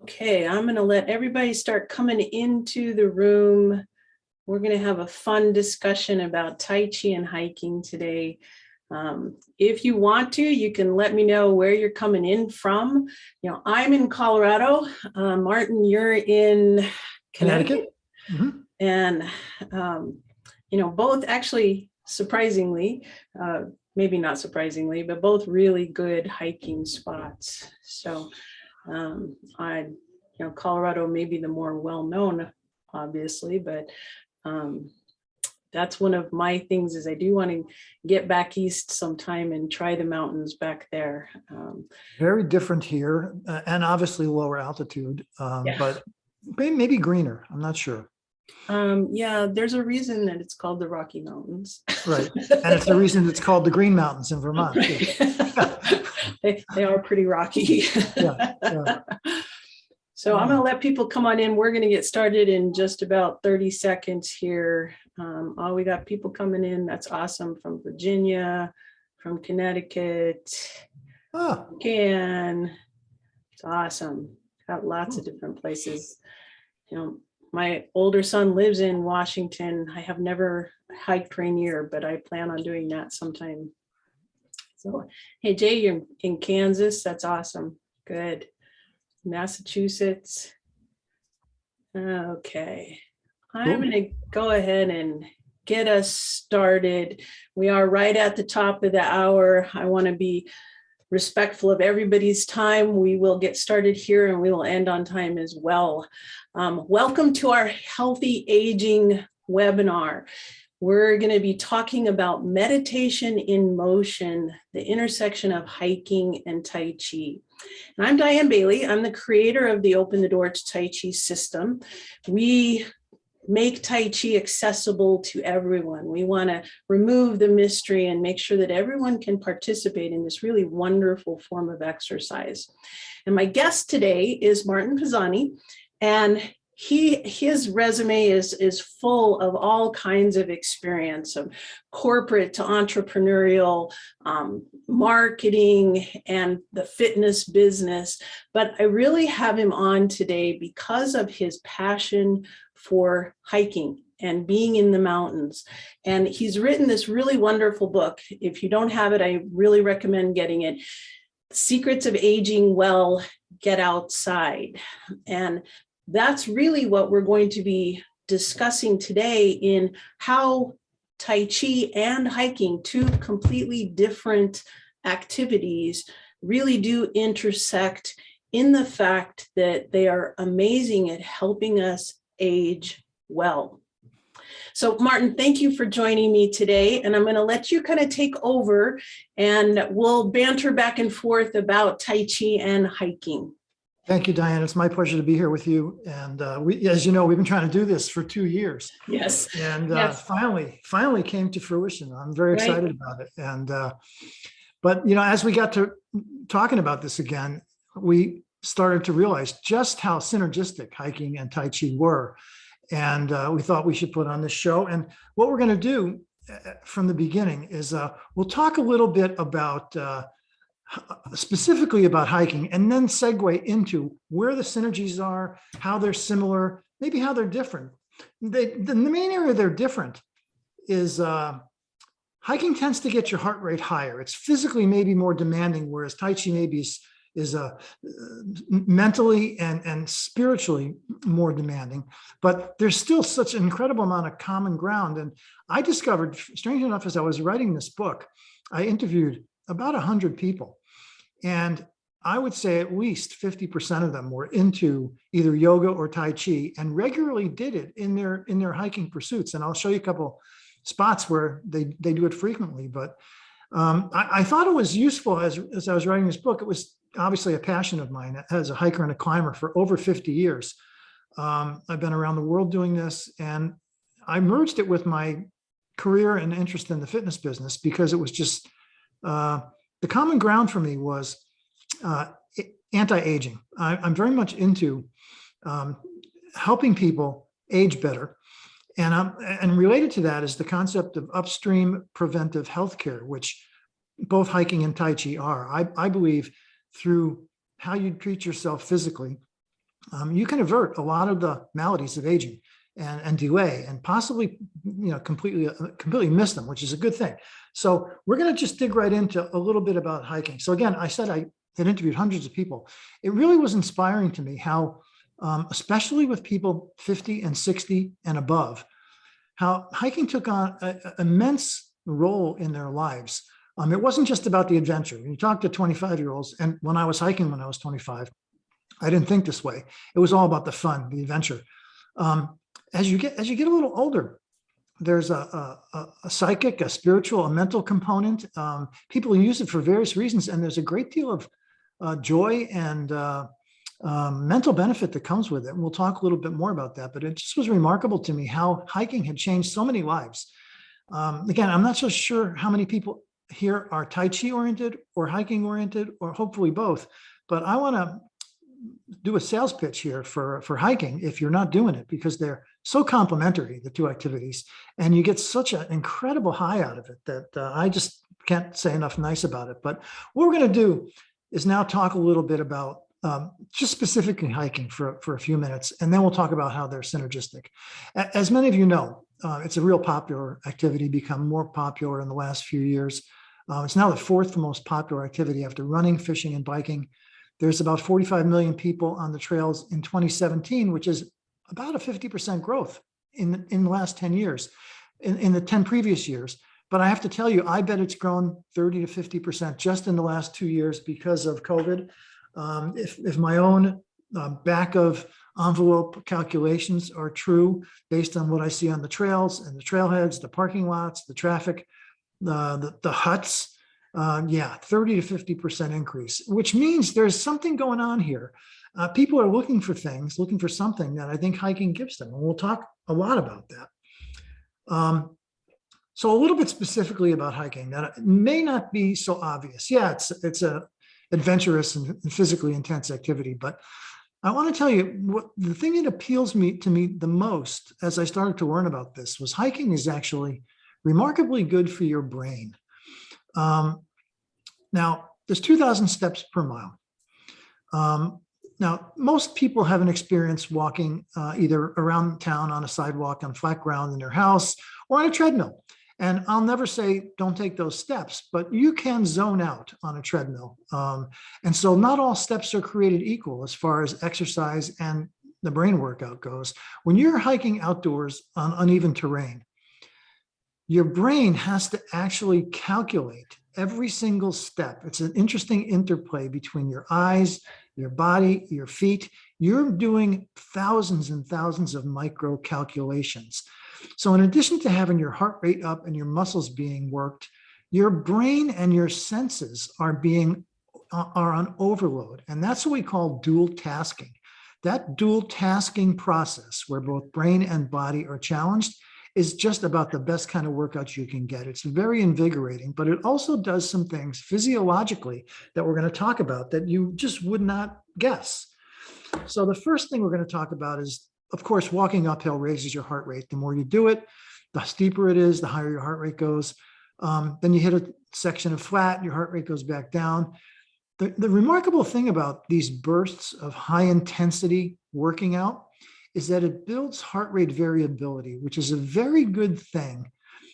Okay, I'm going to let everybody start coming into the room. We're going to have a fun discussion about Tai Chi and hiking today. If you want to, you can let me know where you're coming in from. I'm in Colorado. Martin, you're in Connecticut. Mm-hmm. And, both actually, surprisingly, maybe not surprisingly, but both really good hiking spots. So Colorado may be the more well-known, obviously, but that's one of my things is I do want to get back east sometime and try the mountains back there. Very different here, and obviously lower altitude, but maybe greener. I'm not sure. Yeah, there's a reason that it's called the Rocky Mountains. Right. And it's the reason it's called the Green Mountains in Vermont. Right. They are pretty rocky. Yeah. So I'm going to let people come on in. We're going to get started in just about 30 seconds here. We got people coming in. That's awesome. From Virginia, from Connecticut. It's awesome. Got lots of different places. My older son lives in Washington. I have never hiked Rainier, but I plan on doing that sometime. So, hey, Jay, you're in Kansas. That's awesome. Good. Massachusetts. Okay. I'm going to go ahead and get us started. We are right at the top of the hour. I want to be respectful of everybody's time. We will get started here and we will end on time as well. Welcome to our Healthy Aging webinar. We're going to be talking about meditation in motion, the intersection of hiking and Tai Chi. And I'm Dianne Bailey. I'm the creator of the Open the Door to Tai Chi system. We make Tai Chi accessible to everyone. We want to remove the mystery and make sure that everyone can participate in this really wonderful form of exercise. And my guest today is Martin Pazzani, and his resume is full of all kinds of experience, from corporate to entrepreneurial, marketing, and the fitness business. But I really have him on today because of his passion for hiking and being in the mountains. And he's written this really wonderful book. If you don't have it, I really recommend getting it. Secrets of Aging Well, Get Outside. And that's really what we're going to be discussing today, in how Tai Chi and hiking, two completely different activities, really do intersect in the fact that they are amazing at helping us age well. So Martin, thank you for joining me today. And I'm going to let you kind of take over and we'll banter back and forth about Tai Chi and hiking. Thank you, Dianne. It's my pleasure to be here with you. And we, as you know, we've been trying to do this for 2 years. Yes. And finally came to fruition. I'm very excited about it. And but as we got to talking about this again, we started to realize just how synergistic hiking and Tai Chi were. And we thought we should put on this show. And what we're going to do from the beginning is we'll talk a little bit about specifically about hiking, and then segue into where the synergies are, how they're similar, maybe how they're different. The main area they're different is hiking tends to get your heart rate higher. It's physically maybe more demanding, whereas Tai Chi maybe is mentally and spiritually more demanding, but there's still such an incredible amount of common ground. And I discovered, strange enough, as I was writing this book, I interviewed about 100 people, and I would say at least 50% of them were into either yoga or Tai Chi and regularly did it in their hiking pursuits. And I'll show you a couple spots where they do it frequently. But I thought it was useful as I was writing this book. It was obviously a passion of mine as a hiker and a climber for over 50 years. I've been around the world doing this, and I merged it with my career and interest in the fitness business because it was just the common ground for me was anti-aging. I'm very much into helping people age better. And related to that is the concept of upstream preventive healthcare, which both hiking and Tai Chi are. I believe through how you treat yourself physically, you can avert a lot of the maladies of aging and delay and possibly, completely miss them, which is a good thing. So we're going to just dig right into a little bit about hiking. So again, I said I had interviewed hundreds of people. It really was inspiring to me how, especially with people 50 and 60 and above, how hiking took on an immense role in their lives. It wasn't just about the adventure. When you talk to 25-year-olds, and when I was hiking when I was 25, I didn't think this way. It was all about the fun, the adventure. As you get a little older, there's a psychic, a spiritual, a mental component. People use it for various reasons, and there's a great deal of joy and mental benefit that comes with it. And we'll talk a little bit more about that, but it just was remarkable to me how hiking had changed so many lives. Again, I'm not so sure how many people here are Tai Chi oriented or hiking oriented, or hopefully both, but I want to do a sales pitch here for hiking if you're not doing it, because they're so complementary, the two activities, and you get such an incredible high out of it that I just can't say enough nice about it. But what we're going to do is now talk a little bit about just specifically hiking for a few minutes, and then we'll talk about how they're synergistic. As many of you know, it's a real popular activity, become more popular in the last few years. It's now the fourth most popular activity after running, fishing, and biking. There's about 45 million people on the trails in 2017, which is about a 50% growth in the last 10 years, in the 10 previous years. But I have to tell you, I bet it's grown 30 to 50% just in the last 2 years because of COVID. If my own back of envelope calculations are true, based on what I see on the trails and the trailheads, the parking lots, the traffic, the huts, 30 to 50% increase, which means there's something going on here. People are looking for something that I think hiking gives them. And we'll talk a lot about that. So a little bit specifically about hiking that may not be so obvious. Yeah, it's a adventurous and physically intense activity, but I want to tell you what the thing that appeals to me the most as I started to learn about this was hiking is actually remarkably good for your brain. Now, there's 2,000 steps per mile. Now, most people have an experience walking either around town on a sidewalk, on flat ground in their house, or on a treadmill. And I'll never say don't take those steps, but you can zone out on a treadmill. And so not all steps are created equal as far as exercise and the brain workout goes. When you're hiking outdoors on uneven terrain, your brain has to actually calculate every single step. It's an interesting interplay between your eyes, your body, your feet. You're doing thousands and thousands of micro calculations. So in addition to having your heart rate up and your muscles being worked, your brain and your senses are on overload. And that's what we call dual tasking. That dual tasking process, where both brain and body are challenged, is just about the best kind of workout you can get. It's very invigorating, but it also does some things physiologically that we're going to talk about that you just would not guess. So the first thing we're going to talk about is, of course, walking uphill raises your heart rate. The more you do it, the steeper it is, the higher your heart rate goes. Then you hit a section of flat, your heart rate goes back down. The remarkable thing about these bursts of high intensity working out is that it builds heart rate variability, which is a very good thing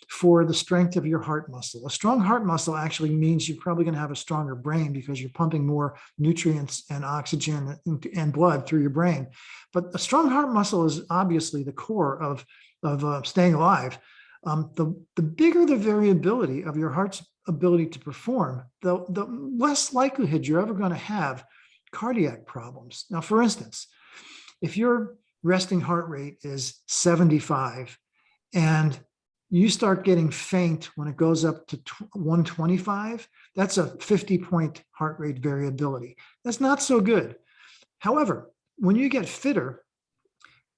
for the strength of your heart muscle. A strong heart muscle actually means you're probably going to have a stronger brain because you're pumping more nutrients and oxygen and blood through your brain. But a strong heart muscle is obviously the core of staying alive. The bigger the variability of your heart's ability to perform, the less likelihood you're ever going to have cardiac problems. Now, for instance, if your resting heart rate is 75 and you start getting faint when it goes up to 125, that's a 50-point heart rate variability. That's not so good. However, when you get fitter,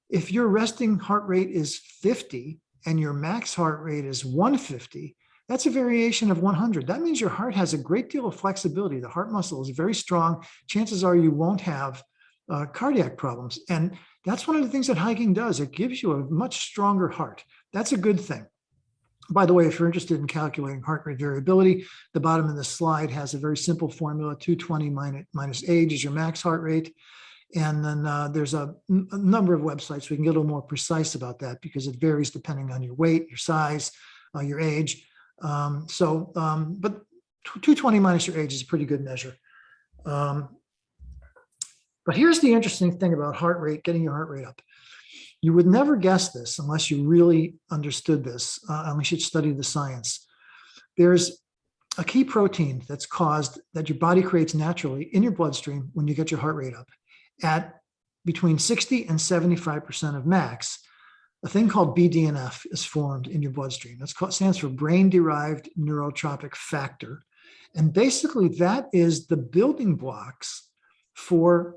if your resting heart rate is 50 and your max heart rate is 150, that's a variation of 100. That means your heart has a great deal of flexibility. The heart muscle is very strong. Chances are you won't have cardiac problems. And that's one of the things that hiking does. It gives you a much stronger heart. That's a good thing. By the way, if you're interested in calculating heart rate variability, the bottom of the slide has a very simple formula. 220 minus age is your max heart rate. And then there's a number of websites we can get a little more precise about that because it varies depending on your weight, your size, your age. But 220 minus your age is a pretty good measure. But here's the interesting thing about heart rate, getting your heart rate up. You would never guess this unless you really understood this, unless you studied the science. There's a key protein that your body creates naturally in your bloodstream when you get your heart rate up at between 60 and 75% of max. A thing called BDNF is formed in your bloodstream. Stands for brain-derived neurotrophic factor. And basically that is the building blocks for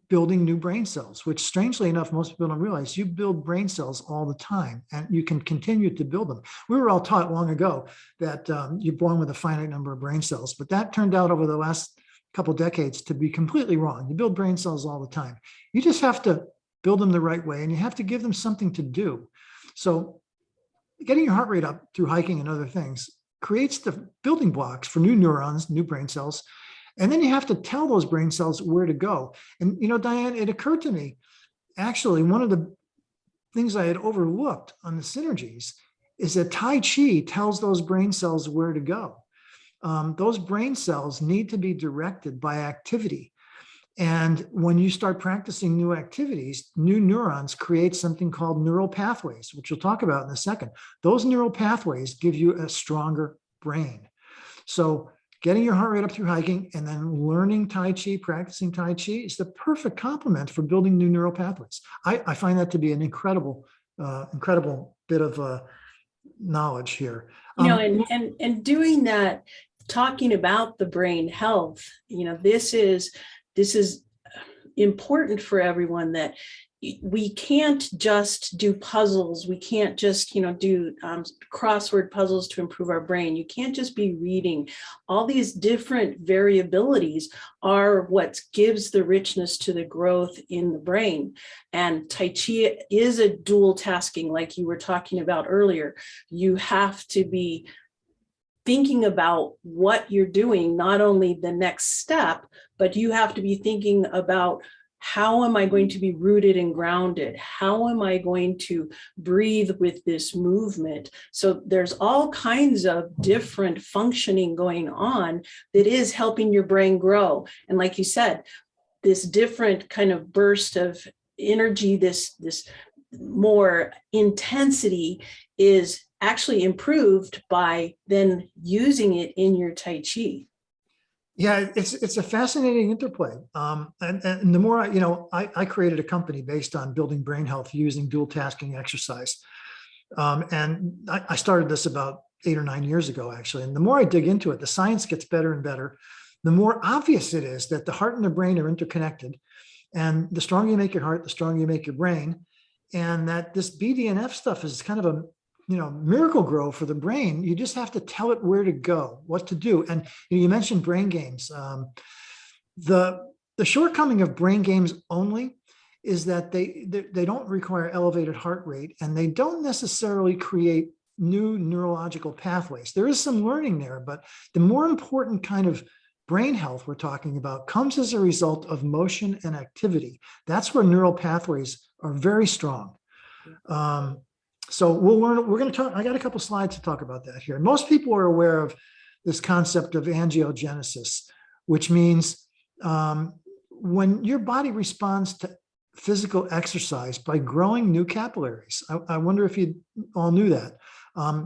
building new brain cells, which strangely enough, most people don't realize you build brain cells all the time and you can continue to build them. We were all taught long ago that you're born with a finite number of brain cells, but that turned out over the last couple of decades to be completely wrong. You build brain cells all the time. You just have to build them the right way and you have to give them something to do. So getting your heart rate up through hiking and other things creates the building blocks for new neurons, new brain cells. And then you have to tell those brain cells where to go. And, Dianne, it occurred to me, actually, one of the things I had overlooked on the Synergies is that Tai Chi tells those brain cells where to go. Those brain cells need to be directed by activity. And when you start practicing new activities, new neurons create something called neural pathways, which we'll talk about in a second. Those neural pathways give you a stronger brain. So getting your heart rate up through hiking and then learning Tai Chi, practicing Tai Chi is the perfect complement for building new neural pathways. I find that to be an incredible bit of knowledge here. And doing that, talking about the brain health, this is important for everyone, that we can't just do puzzles. We can't just, do crossword puzzles to improve our brain. You can't just be reading. All these different variabilities are what gives the richness to the growth in the brain. And Tai Chi is a dual tasking, like you were talking about earlier. You have to be thinking about what you're doing, not only the next step, but you have to be thinking about, how am I going to be rooted and grounded? How am I going to breathe with this movement? So there's all kinds of different functioning going on that is helping your brain grow. And like you said, this different kind of burst of energy, this more intensity is actually improved by then using it in your Tai Chi. Yeah, it's a fascinating interplay. And the more I created a company based on building brain health using dual tasking exercise. And I started this about 8 or 9 years ago, actually. And the more I dig into it, the science gets better and better. The more obvious it is that the heart and the brain are interconnected. And the stronger you make your heart, the stronger you make your brain. And that this BDNF stuff is kind of a miracle grow for the brain. You just have to tell it where to go, what to do. And you mentioned brain games. The shortcoming of brain games only is that they don't require elevated heart rate and they don't necessarily create new neurological pathways. There is some learning there, but the more important kind of brain health we're talking about comes as a result of motion and activity. That's where neural pathways are very strong. So we'll learn, we're going to talk, I got a couple slides to talk about that here. Most people are aware of this concept of angiogenesis, which means when your body responds to physical exercise by growing new capillaries. I wonder if you all knew that.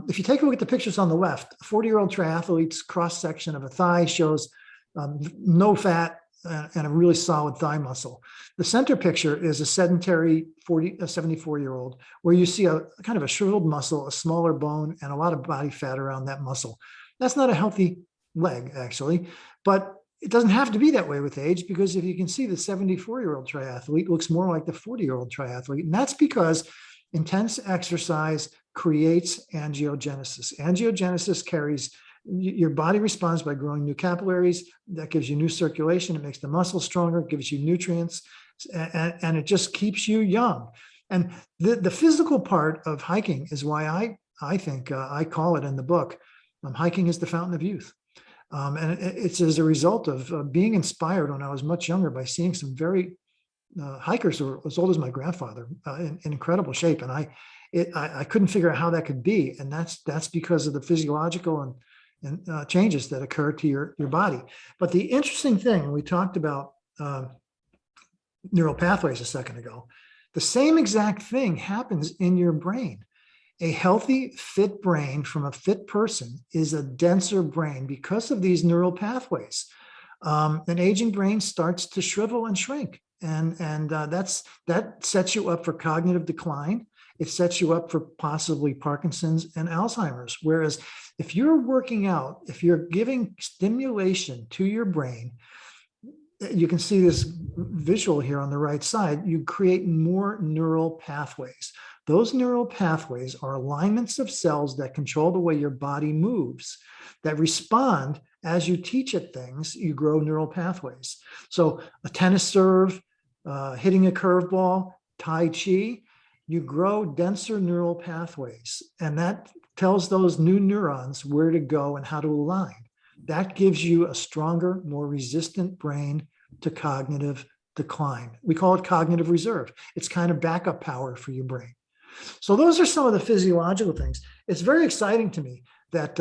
If you take a look at the pictures on the left, a 40-year-old triathlete's cross-section of a thigh shows no fat and a really solid thigh muscle. The center picture is a sedentary 74-year-old where you see a kind of a shriveled muscle, a smaller bone, and a lot of body fat around that muscle. That's not a healthy leg, actually, but it doesn't have to be that way with age, because if you can see, the 74-year-old triathlete looks more like the 40-year-old triathlete, and that's because intense exercise creates angiogenesis. Angiogenesis carries, your body responds by growing new capillaries. That gives you new circulation. It makes the muscle stronger. It gives you nutrients, and it just keeps you young. And the physical part of hiking is why I think I call it in the book, hiking is the fountain of youth. And it's as a result of being inspired when I was much younger by seeing some very hikers who are as old as my grandfather, in incredible shape. And I couldn't figure out how that could be. And that's because of the physiological and changes that occur to your body. But the interesting thing, we talked about neural pathways a second ago, the same exact thing happens in your brain. A healthy, fit brain from a fit person is a denser brain because of these neural pathways. An aging brain starts to shrivel and shrink. And that sets you up for cognitive decline. It sets you up for possibly Parkinson's and Alzheimer's. Whereas if you're working out, if you're giving stimulation to your brain, you can see this visual here on the right side, you create more neural pathways. Those neural pathways are alignments of cells that control the way your body moves, that respond as you teach it things, you grow neural pathways. So a tennis serve, hitting a curveball, Tai Chi, you grow denser neural pathways. And that tells those new neurons where to go and how to align. That gives you a stronger, more resistant brain to cognitive decline. We call it cognitive reserve. It's kind of backup power for your brain. So those are some of the physiological things. It's very exciting to me that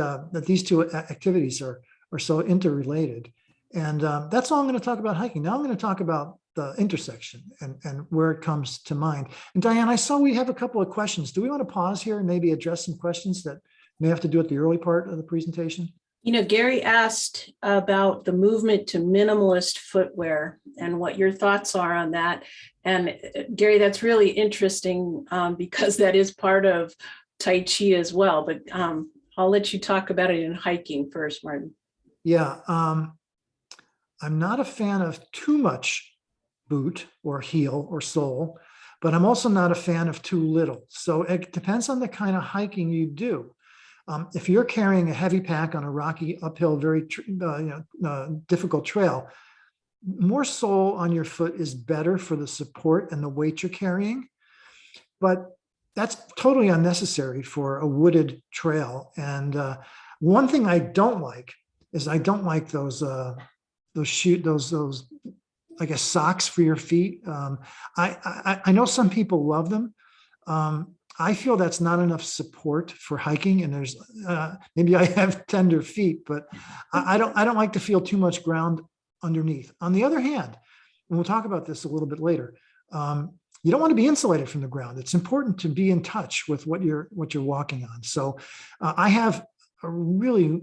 these two activities are so interrelated. And that's all I'm going to talk about hiking. Now I'm going to talk about the intersection and where it comes to mind. And Dianne, I saw we have a couple of questions. Do we want to pause here and maybe address some questions that may have to do with the early part of the presentation? You know, Gary asked about the movement to minimalist footwear and what your thoughts are on that. And Gary, that's really interesting because that is part of Tai Chi as well. But I'll let you talk about it in hiking first, Martin. Yeah, I'm not a fan of too much boot or heel or sole, but I'm also not a fan of too little. So it depends on the kind of hiking you do. If you're carrying a heavy pack on a rocky, uphill, very difficult trail, more sole on your foot is better for the support and the weight you're carrying. But that's totally unnecessary for a wooded trail. And one thing I don't like is I don't like those I guess socks for your feet. I know some people love them. I feel that's not enough support for hiking, and there's maybe I have tender feet, but I don't like to feel too much ground underneath. On the other hand, and we'll talk about this a little bit later, you don't want to be insulated from the ground. It's important to be in touch with what you're walking on. So I have a really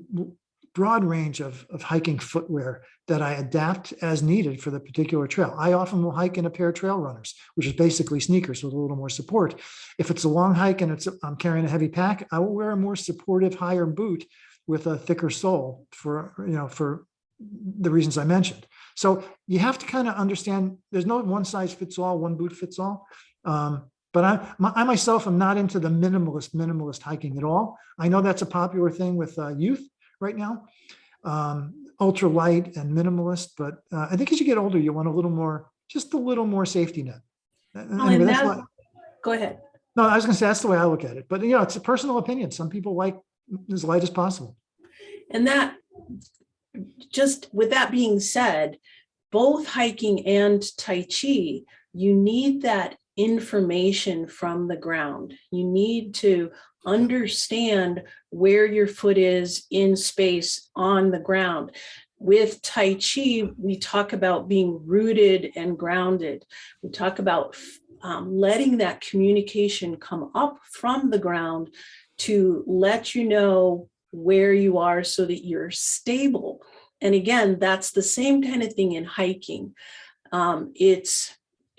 broad range of hiking footwear that I adapt as needed for the particular trail. I often will hike in a pair of trail runners, which is basically sneakers with a little more support. If it's a long hike and I'm carrying a heavy pack, I will wear a more supportive, higher boot with a thicker sole for the reasons I mentioned. So you have to kind of understand there's no one size fits all, one boot fits all. But I myself am not into the minimalist hiking at all. I know that's a popular thing with youth right now, ultra light and minimalist. But I think as you get older, you want just a little more safety net. Anyway, go ahead. No, I was going to say that's the way I look at it. But it's a personal opinion. Some people like as light as possible. And that, just with that being said, both hiking and Tai Chi, you need that information from the ground. You need to understand where your foot is in space on the ground. With Tai Chi, we talk about being rooted and grounded. We talk about letting that communication come up from the ground to let you know where you are so that you're stable. And again, that's the same kind of thing in hiking.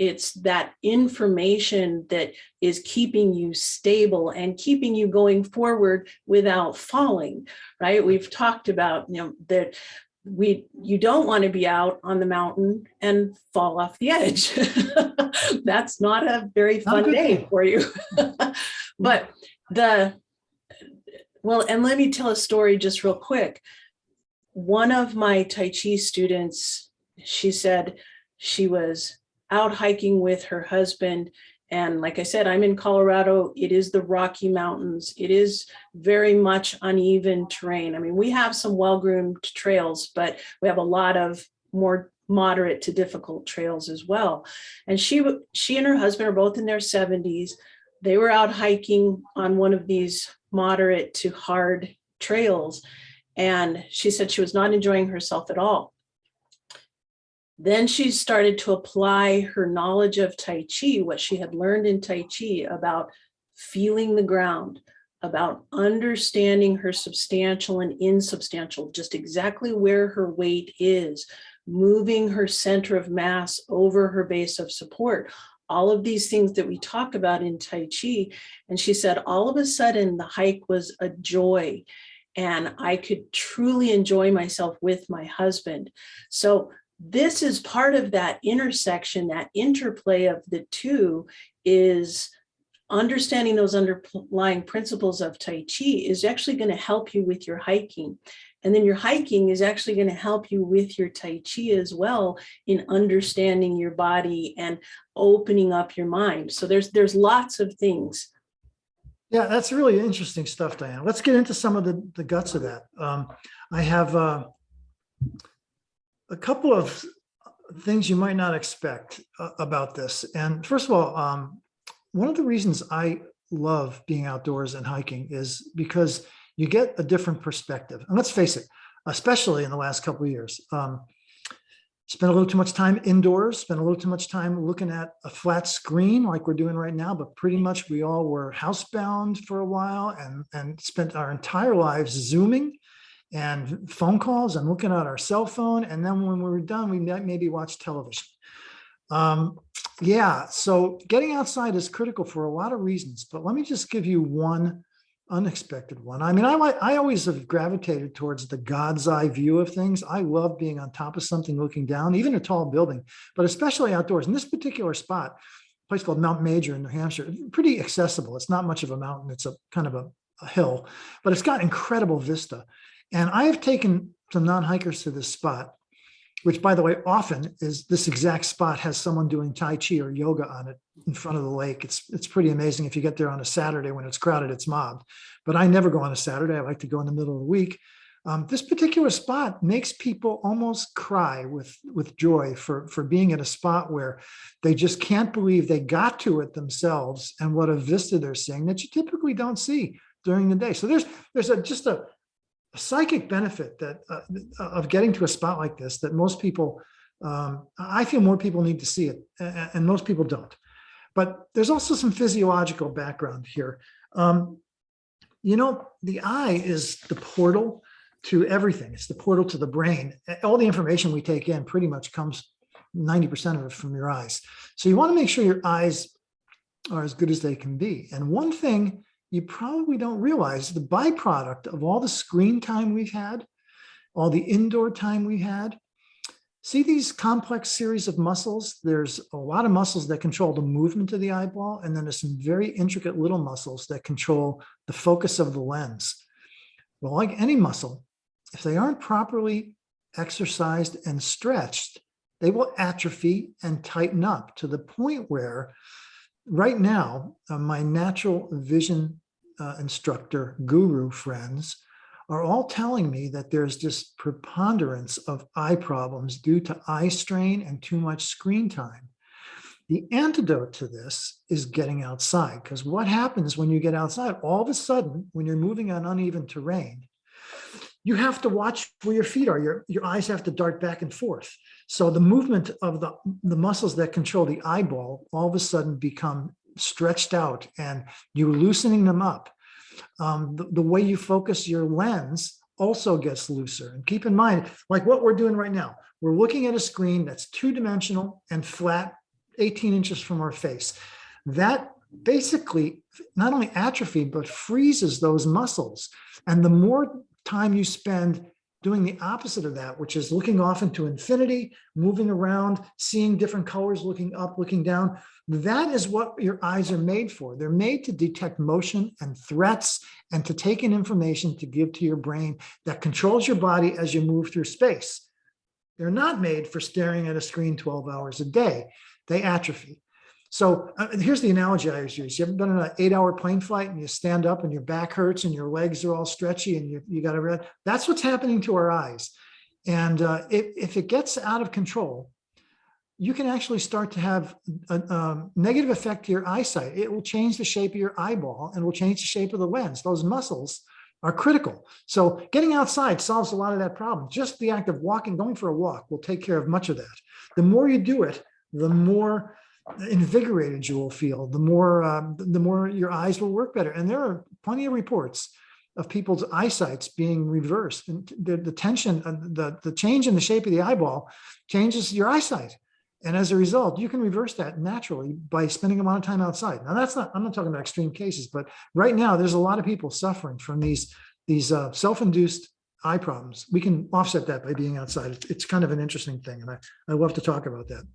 It's that information that is keeping you stable and keeping you going forward without falling, right? We've talked about, that you don't want to be out on the mountain and fall off the edge. That's not a very fun day for you. But and let me tell a story just real quick. One of my Tai Chi students, she said she was out hiking with her husband. And like I said, I'm in Colorado. It is the Rocky Mountains. It is very much uneven terrain. I mean, we have some well-groomed trails, but we have a lot of more moderate to difficult trails as well. And she and her husband are both in their 70s. They were out hiking on one of these moderate to hard trails. And she said she was not enjoying herself at all. Then she started to apply her knowledge of Tai Chi, what she had learned in Tai Chi about feeling the ground, about understanding her substantial and insubstantial, just exactly where her weight is, moving her center of mass over her base of support, all of these things that we talk about in Tai Chi. And she said, all of a sudden, the hike was a joy, and I could truly enjoy myself with my husband. So this is part of that intersection, that interplay of the two, is understanding those underlying principles of Tai Chi is actually going to help you with your hiking. And then your hiking is actually going to help you with your Tai Chi as well, in understanding your body and opening up your mind. So there's lots of things. Yeah, that's really interesting stuff, Dianne. Let's get into some of the guts of that. I have a couple of things you might not expect about this. And first of all, one of the reasons I love being outdoors and hiking is because you get a different perspective. And let's face it, especially in the last couple of years, spent a little too much time indoors, spent a little too much time looking at a flat screen like we're doing right now, but pretty much we all were housebound for a while and spent our entire lives Zooming and phone calls and looking at our cell phone. And then when we were done, we maybe watch television. Yeah, so getting outside is critical for a lot of reasons, but let me just give you one unexpected one. I mean, I always have gravitated towards the God's eye view of things. I love being on top of something, looking down, even a tall building, but especially outdoors. In this particular spot, a place called Mount Major in New Hampshire, pretty accessible. It's not much of a mountain. It's a kind of a hill, but it's got incredible vista. And I have taken some non-hikers to this spot, which, by the way, often is this exact spot has someone doing Tai Chi or yoga on it in front of the lake. It's pretty amazing. If you get there on a Saturday when it's crowded, it's mobbed. But I never go on a Saturday. I like to go in the middle of the week. This particular spot makes people almost cry with joy for being at a spot where they just can't believe they got to it themselves, and what a vista they're seeing that you typically don't see during the day. So there's just a psychic benefit that of getting to a spot like this that most people, I feel more people need to see it, and most people don't. But there's also some physiological background here. You know, the eye is the portal to everything. It's the portal to the brain. All the information we take in pretty much comes 90% of it from your eyes. So you want to make sure your eyes are as good as they can be. And one thing you probably don't realize, the byproduct of all the screen time we've had, all the indoor time we had, see these complex series of muscles? There's a lot of muscles that control the movement of the eyeball, and then there's some very intricate little muscles that control the focus of the lens. Well, like any muscle, if they aren't properly exercised and stretched, they will atrophy and tighten up to the point where right now, my natural vision instructor guru friends are all telling me that there's this preponderance of eye problems due to eye strain and too much screen time. The antidote to this is getting outside, because what happens when you get outside, all of a sudden, when you're moving on uneven terrain, you have to watch where your feet are. Your eyes have to dart back and forth. So the movement of the muscles that control the eyeball all of a sudden become stretched out, and you're loosening them up. The way you focus your lens also gets looser. And keep in mind, like what we're doing right now, we're looking at a screen that's two-dimensional and flat, 18 inches from our face. That basically not only atrophied, but freezes those muscles. And the more time you spend doing the opposite of that, which is looking off into infinity, moving around, seeing different colors, looking up, looking down, that is what your eyes are made for. They're made to detect motion and threats and to take in information to give to your brain that controls your body as you move through space. They're not made for staring at a screen 12 hours a day. They atrophy. So here's the analogy I always use. You ever been on an 8-hour plane flight and you stand up and your back hurts and your legs are all stretchy and you got to read? That's what's happening to our eyes. And if it gets out of control, you can actually start to have a negative effect to your eyesight. It will change the shape of your eyeball and will change the shape of the lens. Those muscles are critical. So getting outside solves a lot of that problem. Just the act of walking, going for a walk will take care of much of that. The more you do it, the more invigorated you will feel, the more your eyes will work better. And there are plenty of reports of people's eyesights being reversed. And the tension, the change in the shape of the eyeball changes your eyesight. And as a result, you can reverse that naturally by spending a lot of time outside. Now, I'm not talking about extreme cases, but right now there's a lot of people suffering from these self-induced eye problems. We can offset that by being outside. It's kind of an interesting thing, and I love to talk about that.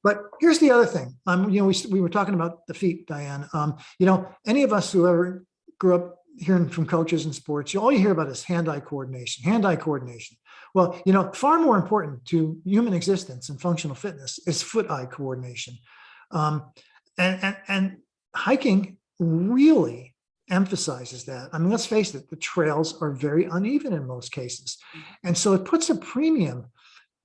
But here's the other thing. We were talking about the feet, Diane. Any of us who ever grew up hearing from coaches in sports, all you hear about is hand-eye coordination, hand-eye coordination. Well, far more important to human existence and functional fitness is foot-eye coordination. And hiking really emphasizes that. I mean, let's face it, the trails are very uneven in most cases. And so it puts a premium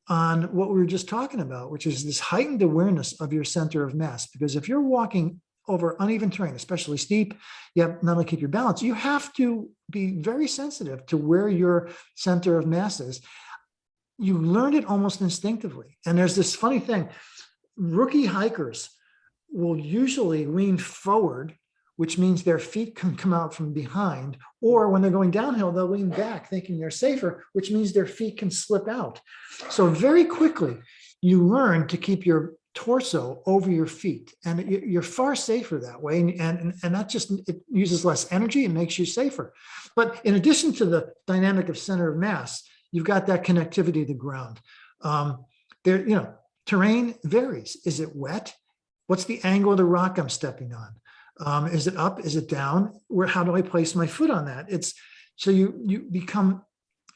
on what we were just talking about, which is this heightened awareness of your center of mass. Because if you're walking over uneven terrain, especially steep, you have not only keep your balance, you have to be very sensitive to where your center of mass is. You learn it almost instinctively. And there's this funny thing, rookie hikers will usually lean forward, which means their feet can come out from behind, or when they're going downhill, they'll lean back thinking they're safer, which means their feet can slip out. So very quickly, you learn to keep your torso over your feet, and you're far safer that way. And that just, it uses less energy and makes you safer. But in addition to the dynamic of center of mass, you've got that connectivity to the ground. Terrain varies. Is it wet? What's the angle of the rock I'm stepping on? Is it up? Is it down? How do I place my foot on that? So you become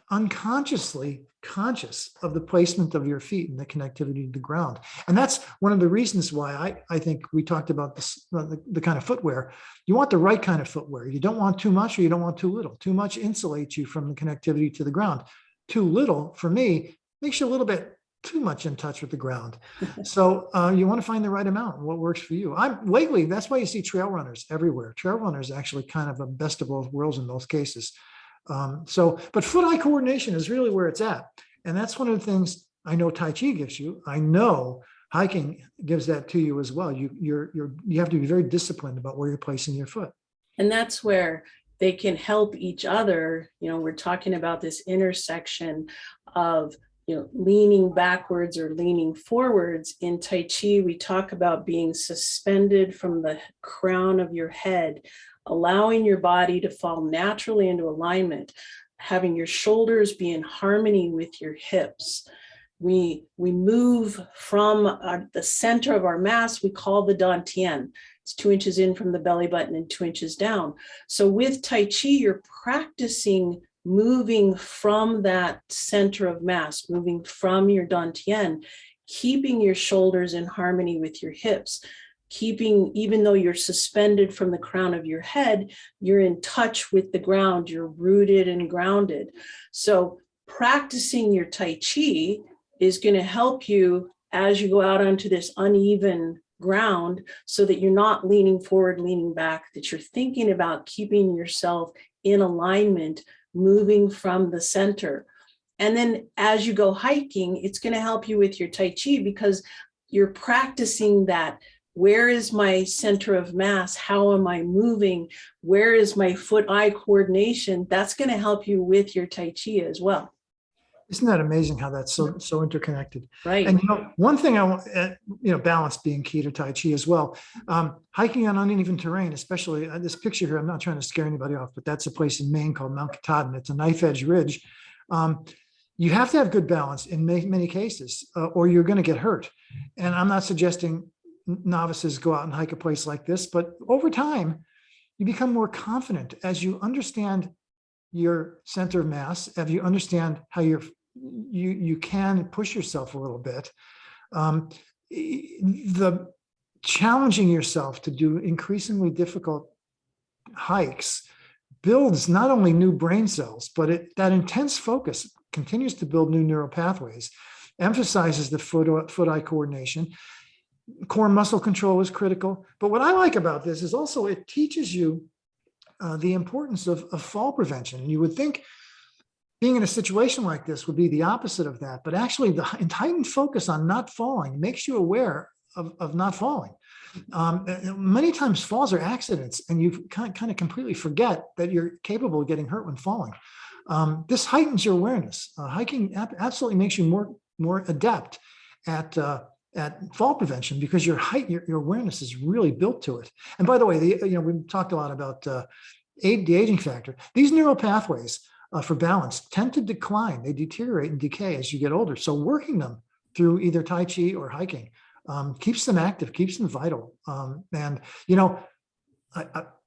unconsciously conscious of the placement of your feet and the connectivity to the ground. And that's one of the reasons why I think we talked about this, the kind of footwear. You want the right kind of footwear. You don't want too much or you don't want too little. Too much insulates you from the connectivity to the ground. Too little, for me, makes you a little bit too much in touch with the ground. So you want to find the right amount and what works for you. Lately, that's why you see trail runners everywhere. Trail runners actually kind of a best of both worlds in most cases. But foot-eye coordination is really where it's at. And that's one of the things I know Tai Chi gives you. I know hiking gives that to you as well. You have to be very disciplined about where you're placing your foot. And that's where they can help each other. We're talking about this intersection of leaning backwards or leaning forwards. In Tai Chi, we talk about being suspended from the crown of your head, allowing your body to fall naturally into alignment, having your shoulders be in harmony with your hips. We move from the center of our mass, we call the Dianne. It's 2 inches in from the belly button and 2 inches down. So with Tai Chi, you're practicing moving from that center of mass, moving from your Dianne, keeping your shoulders in harmony with your hips, even though you're suspended from the crown of your head, you're in touch with the ground, you're rooted and grounded. So practicing your Tai Chi is going to help you as you go out onto this uneven ground, so that you're not leaning forward, leaning back, that you're thinking about keeping yourself in alignment, moving from the center. And then as you go hiking, it's going to help you with your Tai Chi, because you're practicing that. Where is my center of mass? How am I moving? Where is my foot-eye coordination? That's going to help you with your Tai Chi as well. Isn't that amazing how that's so interconnected? Right. And one thing I want, balance being key to Tai Chi as well. Hiking on uneven terrain, especially this picture here, I'm not trying to scare anybody off, but that's a place in Maine called Mount Katahdin. It's a knife edge ridge. You have to have good balance in many cases, or you're going to get hurt. And I'm not suggesting novices go out and hike a place like this, but over time, you become more confident as you understand your center of mass, as you understand how you can push yourself a little bit. The challenging yourself to do increasingly difficult hikes builds not only new brain cells, but that intense focus continues to build new neural pathways, emphasizes the foot-eye coordination. Core muscle control is critical. But what I like about this is also it teaches you the importance of fall prevention. You would think being in a situation like this would be the opposite of that, but actually the heightened focus on not falling makes you aware of not falling. Many times falls are accidents and you kind of completely forget that you're capable of getting hurt when falling. This heightens your awareness. Hiking absolutely makes you more adept at fall prevention because your awareness is really built to it. And by the way, we talked a lot about the aging factor. These neural pathways for balance tend to decline. They deteriorate and decay as you get older. So working them through either Tai Chi or hiking keeps them active, keeps them vital. I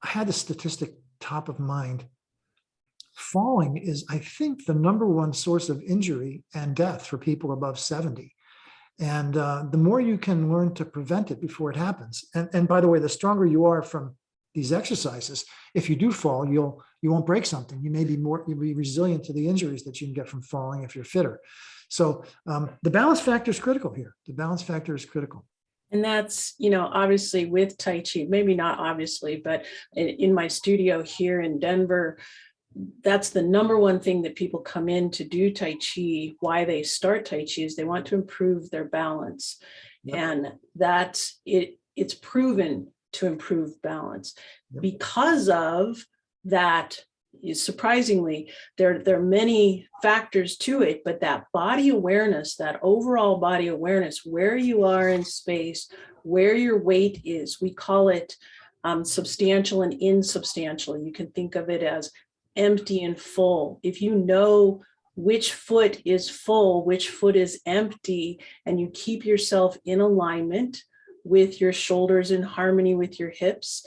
had the statistic top of mind. Falling is, I think, the #1 source of injury and death for people above 70. And the more you can learn to prevent it before it happens. And by the way, the stronger you are from these exercises, if you do fall, you won't break something. You'll be resilient to the injuries that you can get from falling if you're fitter. So the balance factor is critical here. The balance factor is critical. And that's, obviously with Tai Chi, maybe not obviously, but in my studio here in Denver, that's the #1 thing that people come in to do Tai Chi. Why they start Tai Chi is they want to improve their balance. Yep. And that's it. It's proven to improve balance. Yep. Because of that. Surprisingly, there are many factors to it, but that body awareness, that overall body awareness, where you are in space, where your weight is, we call it substantial and insubstantial. You can think of it as empty and full. If you know which foot is full, which foot is empty, and you keep yourself in alignment with your shoulders in harmony with your hips,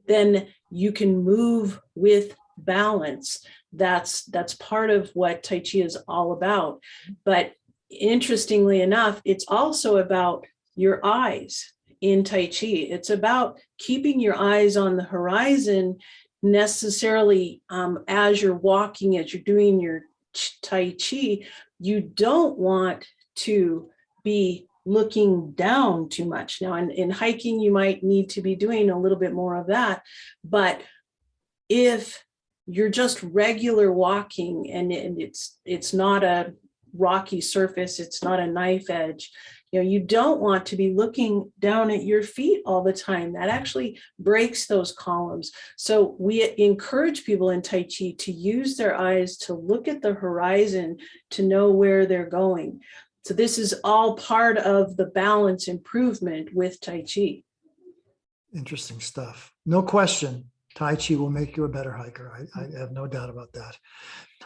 then you can move with balance. That's part of what Tai Chi is all about. But interestingly enough, it's also about your eyes in Tai Chi. It's about keeping your eyes on the horizon necessarily as you're walking, as you're doing your Tai Chi. You don't want to be looking down too much. Now, in hiking, you might need to be doing a little bit more of that. But if you're just regular walking and it's not a rocky surface, it's not a knife edge, you don't want to be looking down at your feet all the time. That actually breaks those columns. So we encourage people in Tai Chi to use their eyes to look at the horizon, to know where they're going. So this is all part of the balance improvement with Tai Chi. Interesting stuff. No question. Tai Chi will make you a better hiker. I have no doubt about that.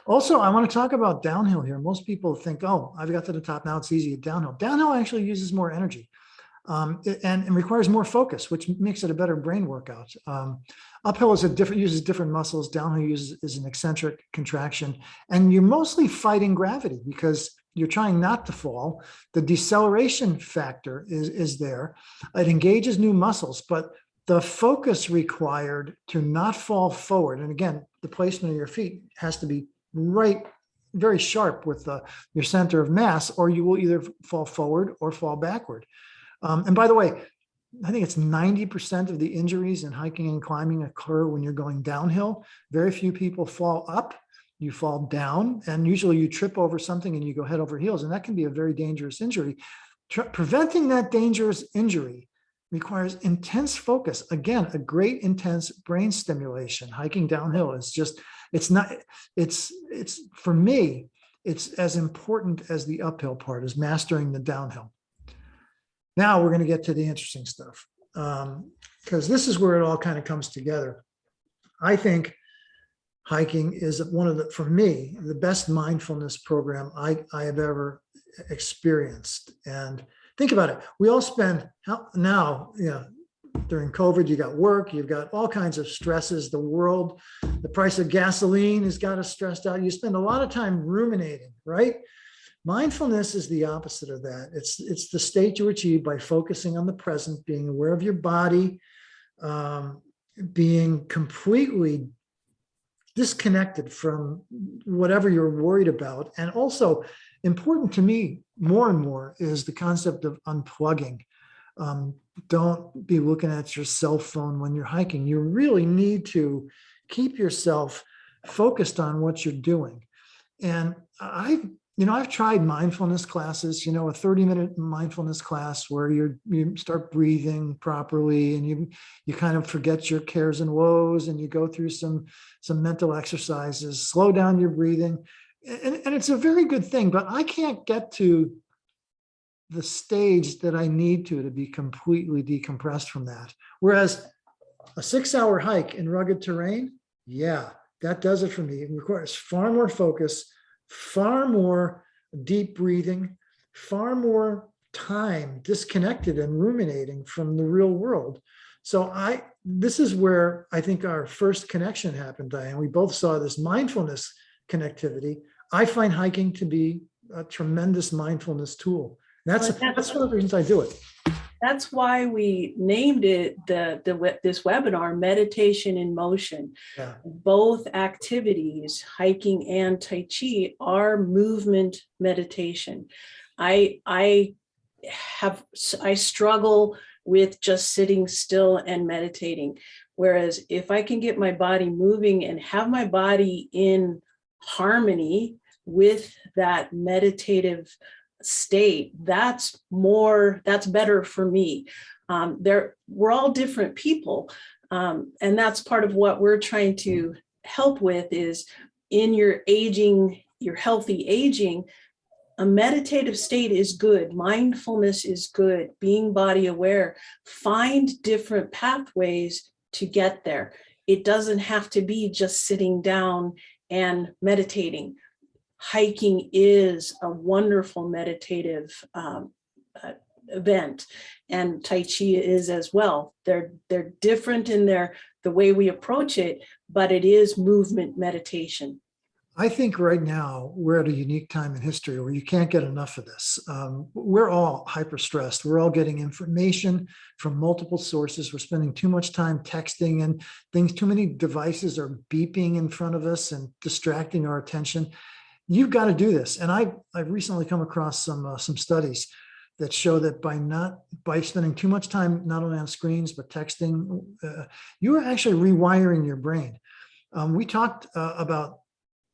Also, I want to talk about downhill here. Most people think, oh, I've got to the top, now it's easy. Downhill. Downhill actually uses more energy and requires more focus, which makes it a better brain workout. Uphill uses different muscles. Downhill is an eccentric contraction. And you're mostly fighting gravity because you're trying not to fall. The deceleration factor is there. It engages new muscles, but the focus required to not fall forward, and again, the placement of your feet has to be right, very sharp with your center of mass, or you will either fall forward or fall backward. And by the way, I think it's 90% of the injuries in hiking and climbing occur when you're going downhill. Very few people fall up. You fall down, and usually you trip over something and you go head over heels, and that can be a very dangerous injury. Preventing that dangerous injury requires intense focus. Again, a great intense brain stimulation. Hiking downhill is just, it's for me, it's as important as the uphill part, is mastering the downhill. Now we're going to get to the interesting stuff, because this is where it all kind of comes together. I think hiking is one of for me, the best mindfulness program I have ever experienced. And think about it. We all spend now, during COVID, you got work, you've got all kinds of stresses, the world, the price of gasoline has got us stressed out. You spend a lot of time ruminating, right? Mindfulness is the opposite of that. It's the state you achieve by focusing on the present, being aware of your body, being completely disconnected from whatever you're worried about. And also important to me more and more is the concept of unplugging. Don't be looking at your cell phone when you're hiking. You really need to keep yourself focused on what you're doing. And I've tried mindfulness classes, a 30-minute mindfulness class where you start breathing properly and you kind of forget your cares and woes and you go through some mental exercises, slow down your breathing. And it's a very good thing, but I can't get to the stage that I need to be completely decompressed from that. Whereas a 6-hour hike in rugged terrain, yeah, that does it for me. It requires far more focus, far more deep breathing, far more time disconnected and ruminating from the real world. So this is where I think our first connection happened, Dianne. We both saw this mindfulness connectivity. I find hiking to be a tremendous mindfulness tool. That's one of the reasons I do it. That's why we named it this webinar, Meditation in Motion. Yeah. Both activities, hiking and Tai Chi, are movement meditation. I struggle with just sitting still and meditating. Whereas if I can get my body moving and have my body in harmony with that meditative state, that's better for me. We're all different people. And that's part of what we're trying to help with is in your healthy aging, a meditative state is good. Mindfulness is good. Being body aware. Find different pathways to get there. It doesn't have to be just sitting down and meditating. Hiking is a wonderful meditative event, and Tai Chi is as well. They're different in the way we approach it, but it is movement meditation. I think right now we're at a unique time in history where you can't get enough of this. We're all hyper stressed. We're all getting information from multiple sources. We're spending too much time texting and things. Too many devices are beeping in front of us and distracting our attention. You've got to do this. And I've recently come across some studies that show that by spending too much time, not only on screens, but texting, you are actually rewiring your brain. We talked about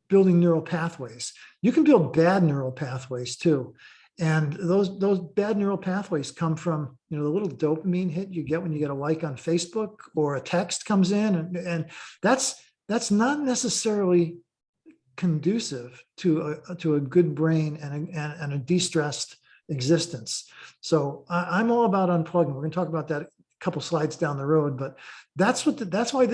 building neural pathways. You can build bad neural pathways too. And those bad neural pathways come from, the little dopamine hit you get when you get a like on Facebook or a text comes in. And that's not necessarily conducive to a good brain and a de-stressed existence. So I'm all about unplugging. We're going to talk about that a couple slides down the road, but that's why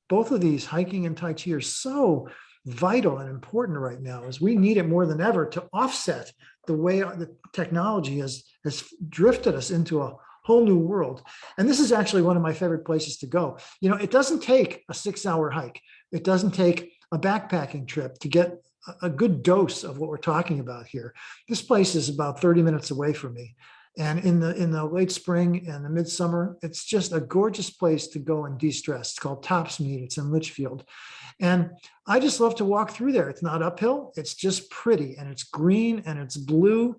both of these, hiking and Tai Chi, are so vital and important right now, is we need it more than ever to offset the way the technology has drifted us into a whole new world. And this is actually one of my favorite places to go. It doesn't take a 6-hour hike. It doesn't take a backpacking trip to get a good dose of what we're talking about here. This place is about 30 minutes away from me. And in the late spring and the midsummer, it's just a gorgeous place to go and de-stress. It's called Topsmead. It's in Litchfield. And I just love to walk through there. It's not uphill. It's just pretty, and it's green and it's blue.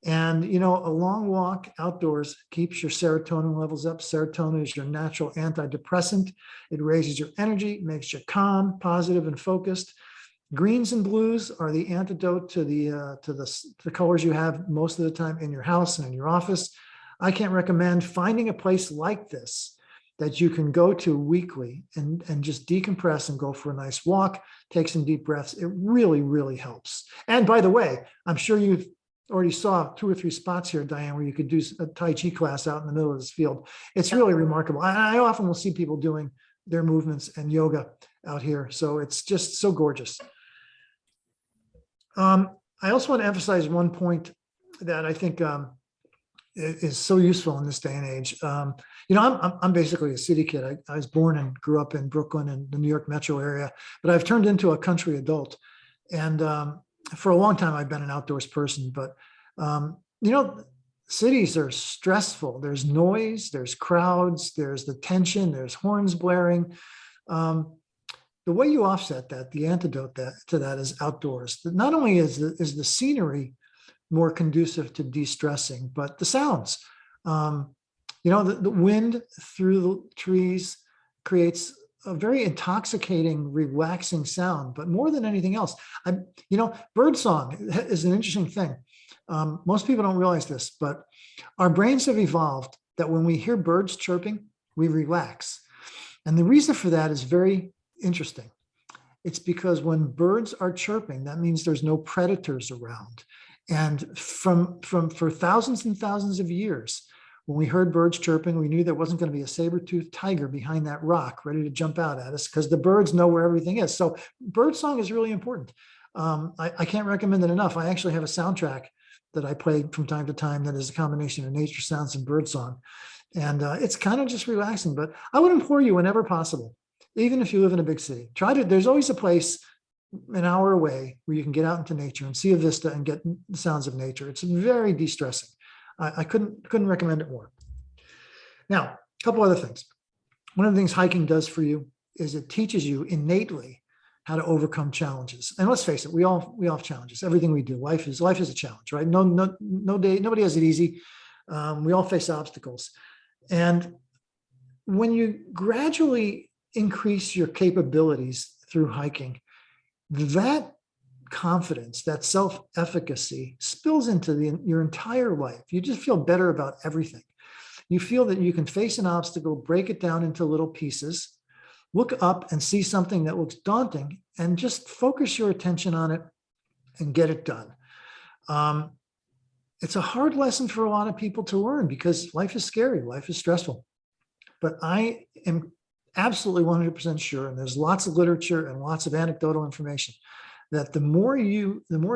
And, a long walk outdoors keeps your serotonin levels up. Serotonin is your natural antidepressant. It raises your energy, makes you calm, positive, and focused. Greens and blues are the antidote to the colors you have most of the time in your house and in your office. I can't recommend finding a place like this that you can go to weekly and just decompress and go for a nice walk, take some deep breaths. It really, really helps. And by the way, I'm sure you've already saw 2 or 3 spots here, Dianne, where you could do a Tai Chi class out in the middle of this field. It's really remarkable. I often will see people doing their movements and yoga out here. So it's just so gorgeous. I also want to emphasize one point that I think is so useful in this day and age. I'm basically a city kid. I was born and grew up in Brooklyn and the New York metro area, but I've turned into a country adult. And for a long time, I've been an outdoors person. But, cities are stressful. There's noise, there's crowds, there's the tension, there's horns blaring. the way you offset that, the antidote to that is outdoors. Not only is the scenery more conducive to de-stressing, but the sounds. The wind through the trees creates a very intoxicating, relaxing sound. But more than anything else, bird song is an interesting thing. Most people don't realize this, but our brains have evolved that when we hear birds chirping, we relax. And the reason for that is very interesting. It's because when birds are chirping, that means there's no predators around. And for thousands and thousands of years, when we heard birds chirping, we knew there wasn't going to be a saber-toothed tiger behind that rock ready to jump out at us, because the birds know where everything is. So bird song is really important. I can't recommend it enough. I actually have a soundtrack that I play from time to time that is a combination of nature sounds and bird song. And it's kind of just relaxing. But I would implore you, whenever possible, even if you live in a big city, there's always a place an hour away where you can get out into nature and see a vista and get the sounds of nature. It's very de-stressing. I couldn't recommend it more. Now, a couple other things. One of the things hiking does for you is it teaches you innately how to overcome challenges. And let's face it, we all have challenges. Everything we do, life is a challenge, right? No day, nobody has it easy. We all face obstacles. And when you gradually increase your capabilities through hiking, that confidence, that self-efficacy spills into your entire life. You just feel better about everything. You feel that you can face an obstacle, break it down into little pieces, look up and see something that looks daunting, and just focus your attention on it and get it done. It's a hard lesson for a lot of people to learn because life is scary, life is stressful. But I am absolutely 100% sure, and there's lots of literature and lots of anecdotal information, that the more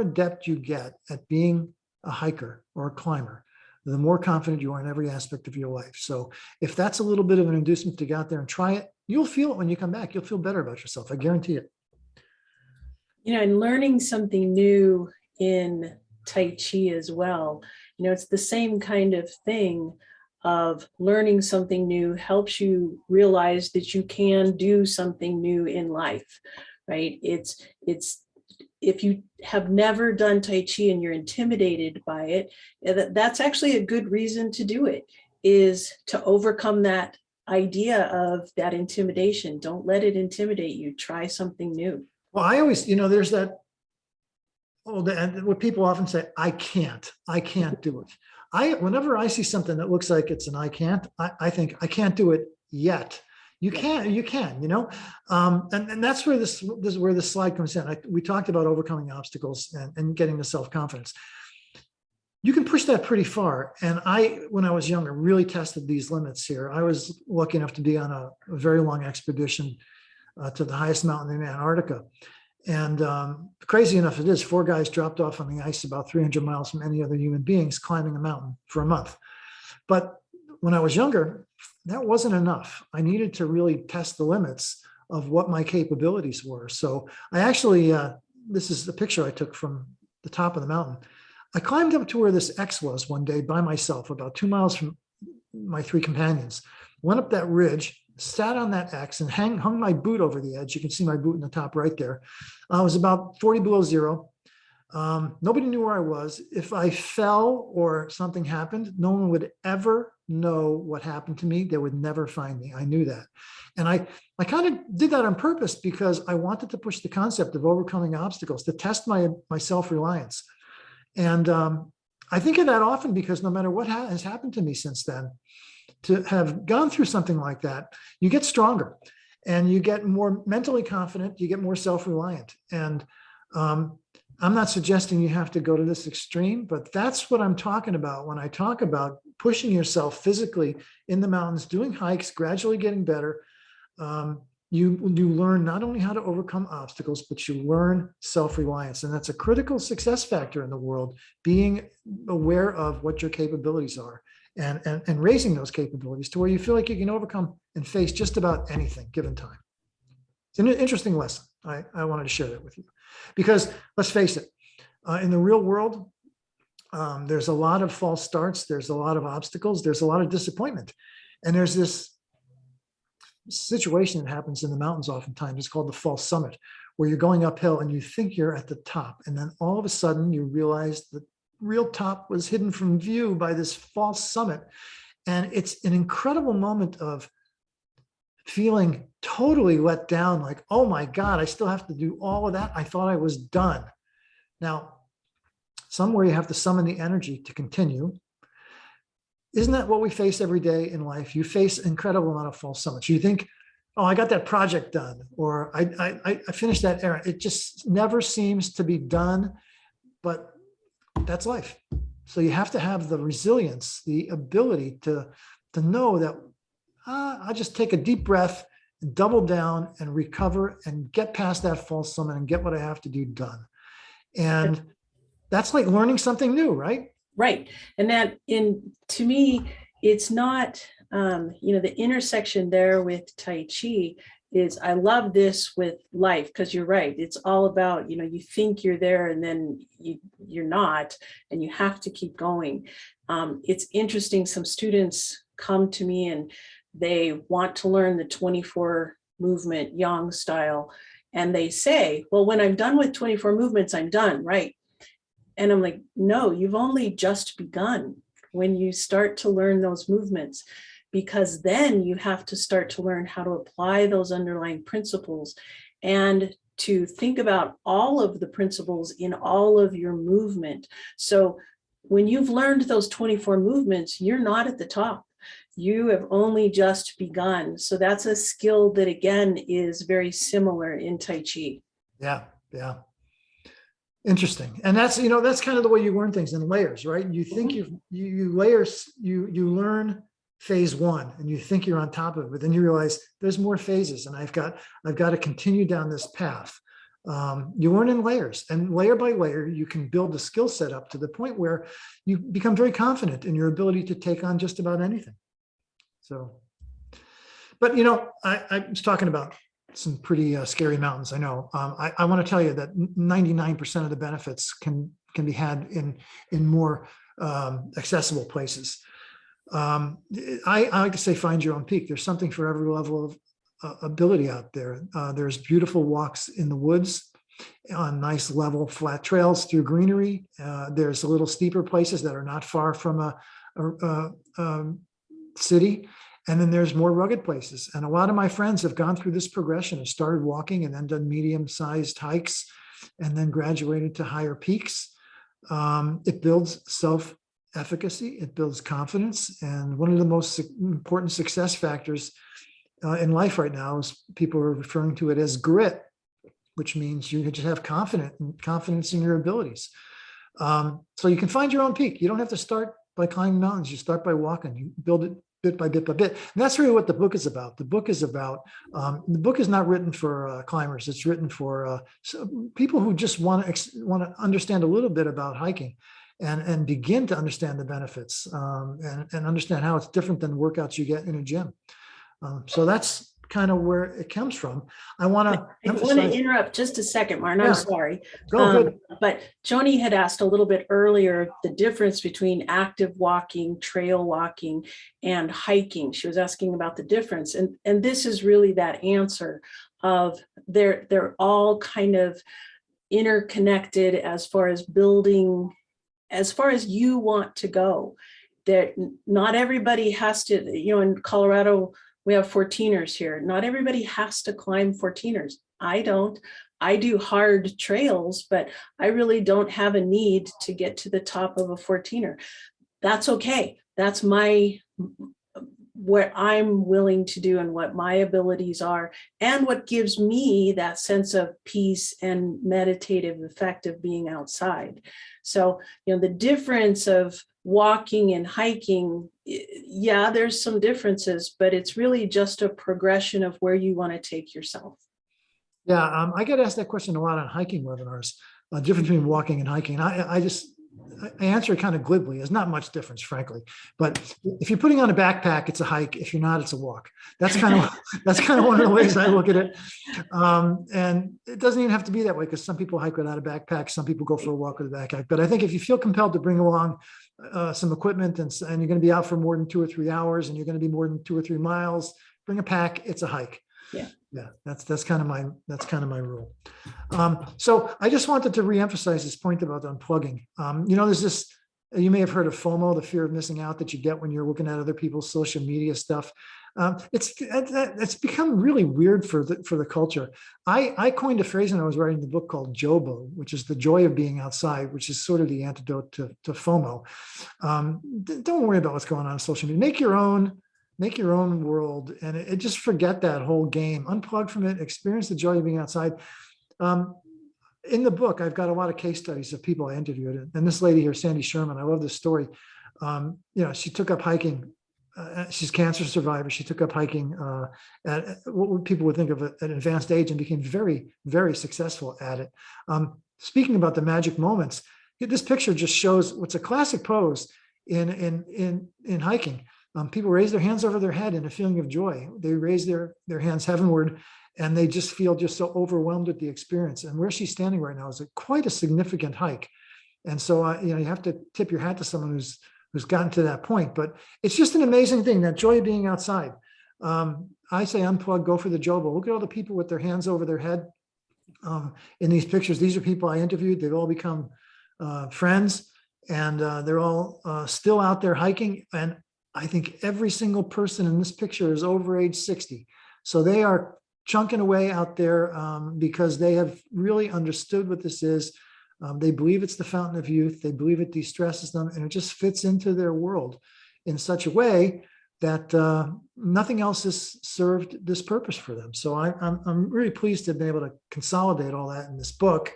adept you get at being a hiker or a climber, the more confident you are in every aspect of your life. So if that's a little bit of an inducement to get out there and try it, you'll feel it when you come back. You'll feel better about yourself. I guarantee it. And learning something new in Tai Chi as well, it's the same kind of thing of learning something new helps you realize that you can do something new in life, right? It's if you have never done Tai Chi and you're intimidated by it, that's actually a good reason to do it, is to overcome that idea of that intimidation. Don't let it intimidate you. Try something new. Well, I always, there's that, what people often say, I can't do it. Whenever I see something that looks like it's an I can't, I think I can't do it yet. You can, and that's where this is where the slide comes in. We talked about overcoming obstacles and getting the self-confidence. You can push that pretty far. And when I was younger, really tested these limits here. I was lucky enough to be on a very long expedition to the highest mountain in Antarctica. And crazy enough it is, 4 guys dropped off on the ice about 300 miles from any other human beings climbing a mountain for a month. But when I was younger, that wasn't enough. I needed to really test the limits of what my capabilities were. So I actually, this is the picture I took from the top of the mountain. I climbed up to where this X was one day by myself, about 2 miles from my 3 companions, went up that ridge, sat on that X and hung my boot over the edge. You can see my boot in the top right there. It was about 40 below zero. Nobody knew where I was. If I fell or something happened, no one would ever know what happened to me. They would never find me. I knew that. And I kind of did that on purpose because I wanted to push the concept of overcoming obstacles, to test my self-reliance. And I think of that often because no matter what has happened to me since then, to have gone through something like that, you get stronger and you get more mentally confident, you get more self-reliant. And I'm not suggesting you have to go to this extreme, but that's what I'm talking about when I talk about pushing yourself physically in the mountains, doing hikes, gradually getting better. You learn not only how to overcome obstacles, but you learn self-reliance. And that's a critical success factor in the world, being aware of what your capabilities are and raising those capabilities to where you feel like you can overcome and face just about anything given time. It's an interesting lesson. I wanted to share that with you because let's face it, in the real world, there's a lot of false starts. There's a lot of obstacles. There's a lot of disappointment. And there's this situation that happens in the mountains oftentimes. It's called the false summit, where you're going uphill and you think you're at the top. And then all of a sudden you realize the real top was hidden from view by this false summit. And it's an incredible moment of feeling totally let down, like, oh my God, I still have to do all of that. I thought I was done. Now, somewhere you have to summon the energy to continue. Isn't that what we face every day in life? You face an incredible amount of false summits. You think, oh, I got that project done, or I finished that errand. It just never seems to be done, but that's life. So you have to have the resilience, the ability to know that I'll just take a deep breath, and double down and recover and get past that false summit and get what I have to do done. And that's like learning something new, right? Right. And that to me, it's not, the intersection there with Tai Chi is, I love this with life, because you're right. It's all about, you think you're there and then you're not, and you have to keep going. It's interesting. Some students come to me and they want to learn the 24 movement Yang style. And they say, well, when I'm done with 24 movements, I'm done, right? And I'm like, no, you've only just begun when you start to learn those movements, because then you have to start to learn how to apply those underlying principles and to think about all of the principles in all of your movement. So when you've learned those 24 movements, you're not at the top. You have only just begun. So that's a skill that, again, is very similar in Tai Chi. Yeah, yeah. Interesting. And that's, that's kind of the way you learn things in layers, right? You think you layers, you learn phase one and you think you're on top of it, but then you realize there's more phases and I've got to continue down this path. You learn in layers, and layer by layer, you can build the skill set up to the point where you become very confident in your ability to take on just about anything. So, but I was talking about some pretty scary mountains. I know. I want to tell you that 99% of the benefits can be had in more accessible places. I like to say, find your own peak. There's something for every level of ability out there. There's beautiful walks in the woods on nice level flat trails through greenery. There's a little steeper places that are not far from a city. And then there's more rugged places. And a lot of my friends have gone through this progression, have started walking and then done medium-sized hikes and then graduated to higher peaks. It builds self-efficacy, it builds confidence. And one of the most important success factors in life right now is people are referring to it as grit, which means you just have confidence in your abilities. So you can find your own peak. You don't have to start by climbing mountains. You start by walking. You build it bit by bit by bit. And that's really what the book is about. The book is not written for climbers. It's written for people who just want to understand a little bit about hiking and begin to understand the benefits and understand how it's different than workouts you get in a gym. So that's kind of where it comes from. I want to interrupt just a second, Martin. Yeah. I'm sorry. Good. But Joni had asked a little bit earlier the difference between active walking, trail walking, and hiking. She was asking about the difference. And this is really that answer of they're all kind of interconnected as far as building, as far as you want to go. That not everybody has to, in Colorado, we have 14ers here. Not everybody has to climb 14ers. I don't. I do hard trails, but I really don't have a need to get to the top of a 14er. That's okay. That's what I'm willing to do and what my abilities are, and what gives me that sense of peace and meditative effect of being outside. So, the difference of walking and hiking, yeah, there's some differences, but it's really just a progression of where you want to take yourself. Yeah, I get asked that question a lot on hiking webinars, difference between walking and hiking. I answer it kind of glibly. There's not much difference, frankly. But if you're putting on a backpack, it's a hike. If you're not, it's a walk. That's kind of one of the ways I look at it. And it doesn't even have to be that way, because some people hike without a backpack. Some people go for a walk with a backpack. But I think if you feel compelled to bring along some equipment and you're going to be out for more than 2 or 3 hours and you're going to be more than 2 or 3 miles, bring a pack, it's a hike. Yeah. Yeah, that's kind of my rule. So I just wanted to reemphasize this point about unplugging. There's this, you may have heard of FOMO, the fear of missing out that you get when you're looking at other people's social media stuff. It's become really weird for the culture. I coined a phrase when I was writing the book called JOBO, which is the joy of being outside, which is sort of the antidote to FOMO. Don't worry about what's going on social media. Make your own world, and it just forget that whole game. Unplug from it. Experience the joy of being outside. In the book, I've got a lot of case studies of people I interviewed, and this lady here, Sandy Sherman, I love this story. She took up hiking. She's a cancer survivor. She took up hiking at what people would think of at an advanced age and became very, very successful at it. Speaking about the magic moments, this picture just shows what's a classic pose in hiking. People raise their hands over their head in a feeling of joy. They raise their hands heavenward, and they just feel just so overwhelmed at the experience. And where she's standing right now is quite a significant hike. And so, you have to tip your hat to someone who's gotten to that point. But it's just an amazing thing, that joy of being outside. I say unplug, go for the jobo. Look at all the people with their hands over their head in these pictures. These are people I interviewed. They've all become friends, and they're all still out there hiking. And I think every single person in this picture is over age 60. So they are chunking away out there because they have really understood what this is. They believe it's the fountain of youth. They believe it de-stresses them, and it just fits into their world in such a way that nothing else has served this purpose for them. So I'm really pleased to have been able to consolidate all that in this book.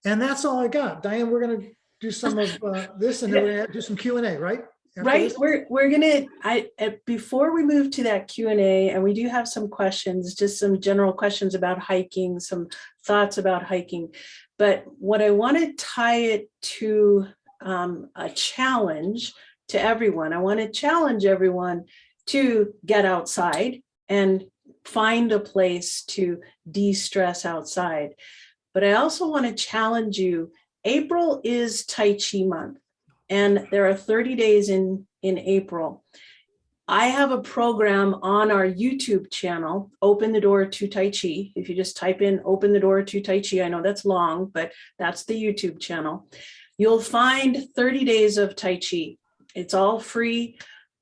And that's all I got. Dianne, we're going to do some of this, and then we're going to do some Q&A, right? Right. We're gonna. Before we move to that Q&A, and we do have some questions, just some general questions about hiking, some thoughts about hiking. But what I want to tie it to a challenge to everyone. I want to challenge everyone to get outside and find a place to de-stress outside. But I also want to challenge you. April is Tai Chi month. And there are 30 days in April. I have a program on our YouTube channel, Open the Door to Tai Chi. If you just type in Open the Door to Tai Chi, I know that's long, but that's the YouTube channel. You'll find 30 days of Tai Chi. It's all free.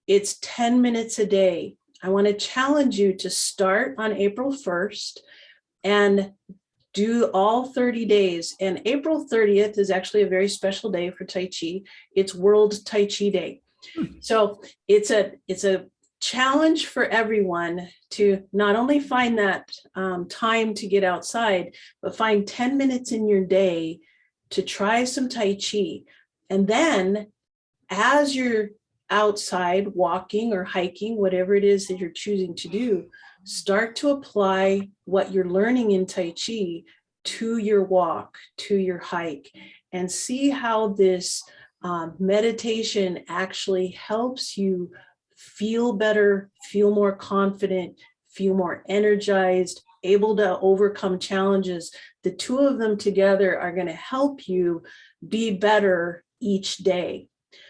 It's 10 minutes a day. I want to challenge you to start on April 1st and do all 30 days. And April 30th is actually a very special day for Tai Chi. It's World Tai Chi Day. So it's a challenge for everyone to not only find that time to get outside, but find 10 minutes in your day to try some Tai Chi. And then as you're outside walking or hiking, whatever it is that you're choosing to do, start to apply what you're learning in Tai Chi to your walk, to your hike, and see how this meditation actually helps you feel better, feel more confident, feel more energized, able to overcome challenges. The two of them together are going to help you be better each day.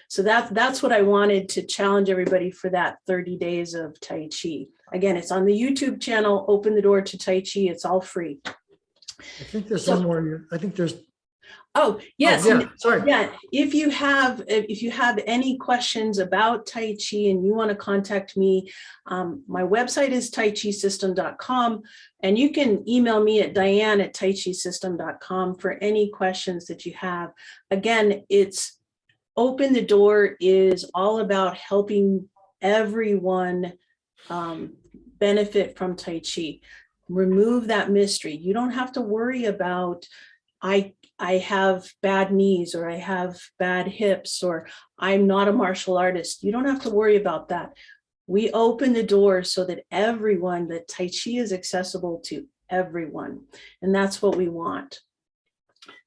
So that's what I wanted to challenge everybody for, that 30 days of Tai Chi. Again, it's on the YouTube channel, Open the Door to Tai Chi. It's all free. I think there's one more. I think there's. Oh, yes. Oh, yeah. Sorry. Yeah. If you have any questions about Tai Chi and you want to contact me, my website is taichisystem.com, and you can email me at dianne@taichisystem.com for any questions that you have. Again, it's Open the Door is all about helping everyone benefit from Tai Chi. Remove that mystery. You don't have to worry about, I have bad knees, or I have bad hips, or I'm not a martial artist. You don't have to worry about that. We open the door so that that Tai Chi is accessible to everyone. And that's what we want.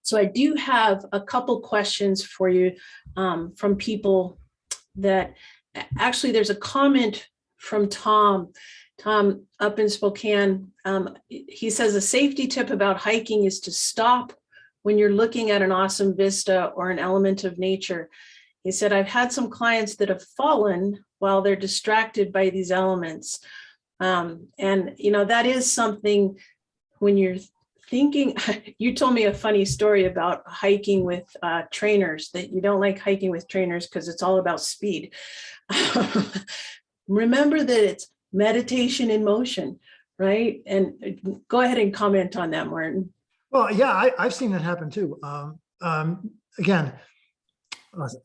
So I do have a couple questions for you from people that actually, there's a comment from Tom up in Spokane. He says a safety tip about hiking is to stop when you're looking at an awesome vista or an element of nature. He said, I've had some clients that have fallen while they're distracted by these elements. And, that is something when you're thinking, you told me a funny story about hiking with trainers, that you don't like hiking with trainers because it's all about speed. Remember that it's meditation in motion, right? And go ahead and comment on that, Martin. Well, yeah, I've seen that happen too. Again,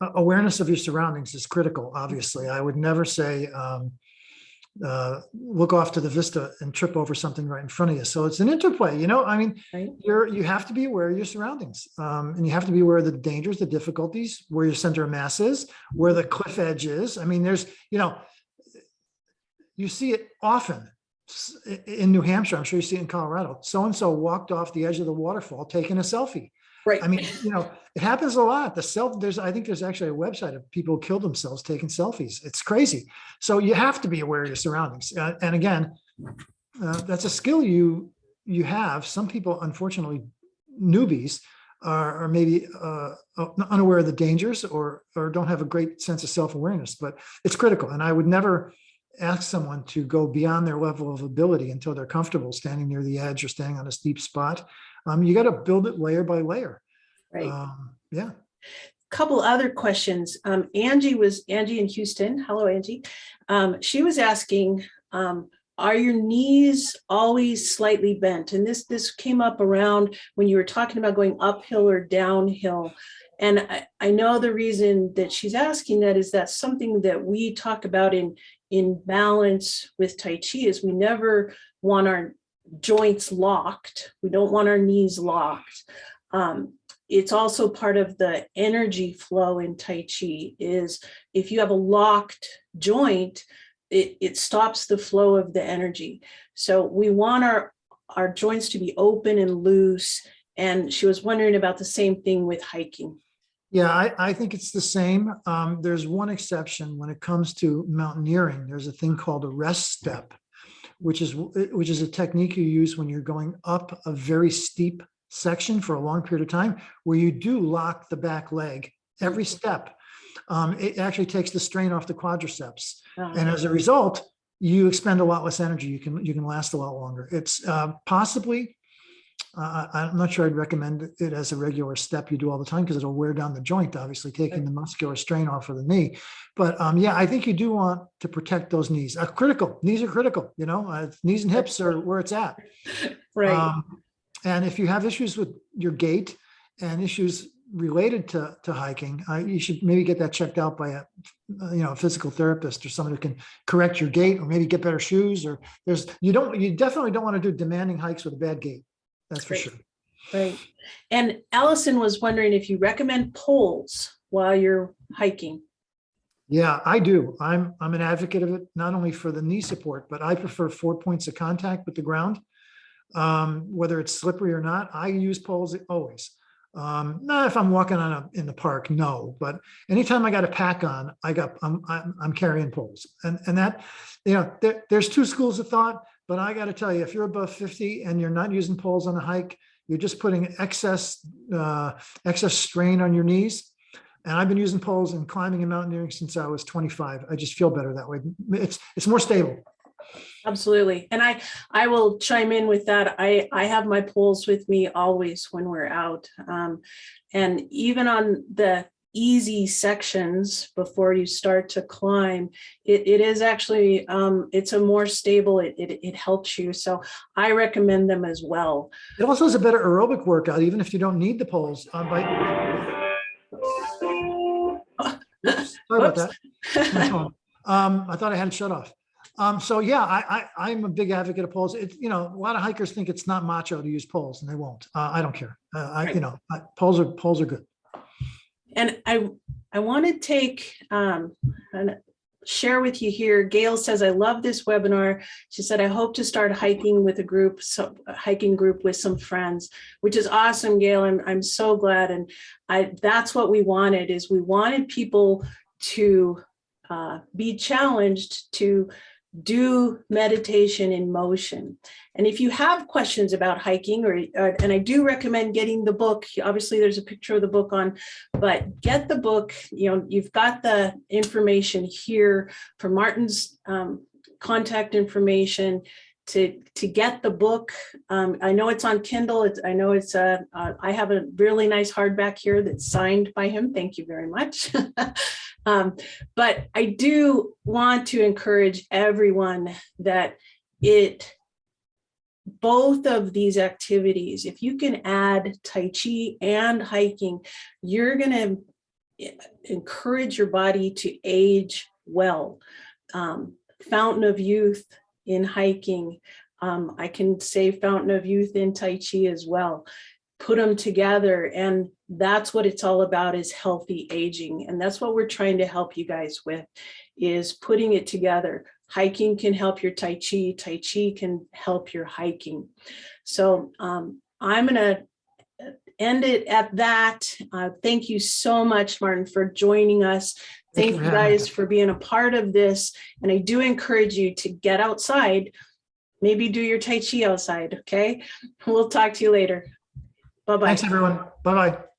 awareness of your surroundings is critical. Obviously, I would never say look off to the vista and trip over something right in front of you. So it's an interplay. I mean, right. You have to be aware of your surroundings, and you have to be aware of the dangers, the difficulties, where your center of mass is, where the cliff edge is. I mean, there's you see it often in New Hampshire. I'm sure you see it in Colorado. So-and-so walked off the edge of the waterfall taking a selfie. Right. I mean, it happens a lot. I think there's actually a website of people who killed themselves taking selfies. It's crazy. So you have to be aware of your surroundings. And again, that's a skill you have. Some people, unfortunately, newbies are maybe unaware of the dangers or don't have a great sense of self-awareness, but it's critical. And I would never ask someone to go beyond their level of ability until they're comfortable standing near the edge or standing on a steep spot. You got to build it layer by layer. Right. Yeah. Couple other questions. Angie in Houston. Hello, Angie. She was asking, are your knees always slightly bent? And this came up around when you were talking about going uphill or downhill. And I know the reason that she's asking that is that's something that we talk about in balance with Tai Chi is we never want our joints locked. We don't want our knees locked. It's also part of the energy flow in Tai Chi is if you have a locked joint, it stops the flow of the energy. So we want our joints to be open and loose. And she was wondering about the same thing with hiking. Yeah, I think it's the same. There's one exception when it comes to mountaineering. There's a thing called a rest step, which is a technique you use when you're going up a very steep section for a long period of time, where you do lock the back leg every step. It actually takes the strain off the quadriceps, and as a result, you expend a lot less energy. You can last a lot longer. It's possibly. I'm not sure I'd recommend it as a regular step you do all the time because it'll wear down the joint, obviously taking the muscular strain off of the knee. But yeah, I think you do want to protect those knees. Knees are critical, knees and hips are where it's at. Right. And if you have issues with your gait and issues related to hiking, you should maybe get that checked out by a physical therapist or someone who can correct your gait or maybe get better shoes. Or you definitely don't want to do demanding hikes with a bad gait. That's for sure. Right. And Allison was wondering if you recommend poles while you're hiking. Yeah, I do. I'm an advocate of it, not only for the knee support, but I prefer 4 points of contact with the ground. Whether it's slippery or not, I use poles always. Not if I'm walking in the park, no, but anytime I got a pack on, I'm carrying poles. And that, there's two schools of thought. But I got to tell you, if you're above 50 and you're not using poles on a hike, you're just putting excess strain on your knees. And I've been using poles and climbing and mountaineering since I was 25. I just feel better that way. It's more stable. Absolutely. And I will chime in with that. I have my poles with me always when we're out. And even on the easy sections before you start to climb, it is actually it's a more stable, it helps you. So I recommend them as well. It also is a better aerobic workout, even if you don't need the poles. Oops, sorry about that. My phone. I thought I had it shut off. So yeah, I'm a big advocate of poles. It's, a lot of hikers think it's not macho to use poles, and they won't. I don't care. Poles are good. And I want to take and share with you here. Gail says, I love this webinar. She said, I hope to start hiking with a hiking group with some friends, which is awesome, Gail. I'm so glad. And that's what we wanted, is we wanted people to be challenged to do meditation in motion. And if you have questions about hiking, and I do recommend getting the book, obviously there's a picture of the book on, but get the book. You've got the information here for Martin's contact information to get the book. I know it's on Kindle. I know it's I have a really nice hardback here that's signed by him. Thank you very much. But I do want to encourage everyone that both of these activities, if you can add Tai Chi and hiking, you're going to encourage your body to age well. Fountain of youth in hiking. I can say fountain of youth in Tai Chi as well. Put them together, and that's what it's all about, is healthy aging. And that's what we're trying to help you guys with, is putting it together. Hiking can help your Tai Chi. Tai Chi can help your hiking. So I'm going to end it at that. Thank you so much, Martin, for joining us. Thank you guys for being a part of this. And I do encourage you to get outside, maybe do your Tai Chi outside. Okay. We'll talk to you later. Bye-bye. Thanks, everyone. Bye-bye.